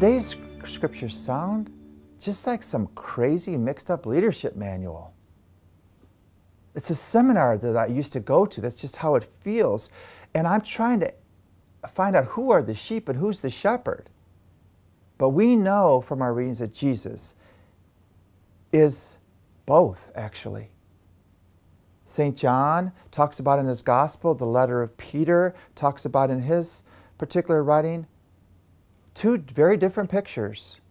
Today's scriptures sound just like some crazy mixed up leadership manual. It's a seminar that I used to go to. That's just how it feels. And I'm trying to find out who are the sheep and who's the shepherd. But we know from our readings that Jesus is both, actually. St. John talks about in his gospel, the letter of Peter talks about in his particular writing, two very different pictures,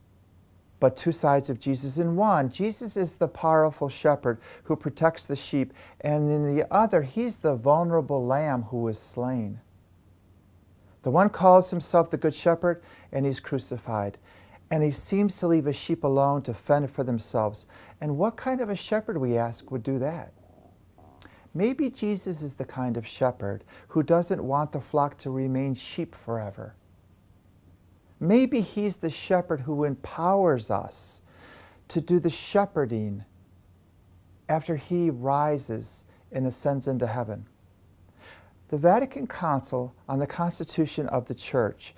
but two sides of Jesus. In one, Jesus is the powerful shepherd who protects the sheep, and in the other, he's the vulnerable lamb who is slain. The one calls himself the Good Shepherd, and he's crucified. And he seems to leave his sheep alone to fend for themselves. And what kind of a shepherd, we ask, would do that? Maybe Jesus is the kind of shepherd who doesn't want the flock to remain sheep forever. Maybe he's the shepherd who empowers us to do the shepherding after he rises and ascends into heaven. The Vatican Council on the Constitution of the Church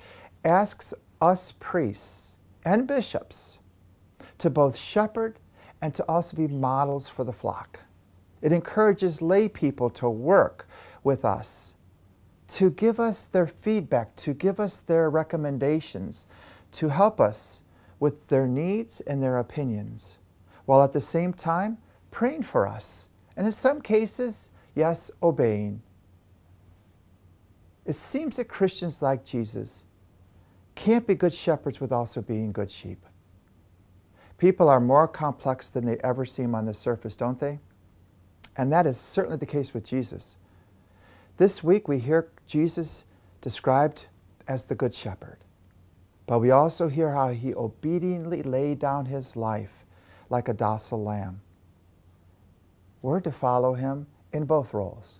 asks us priests and bishops to both shepherd and to also be models for the flock. It encourages lay people to work with us, to give us their feedback, to give us their recommendations, to help us with their needs and their opinions, while at the same time praying for us, and in some cases, yes, obeying. It seems that Christians like Jesus can't be good shepherds without also being good sheep. People are more complex than they ever seem on the surface, don't they? And that is certainly the case with Jesus. This week we hear Jesus described as the Good Shepherd, but we also hear how he obediently laid down his life like a docile lamb. We're to follow him in both roles.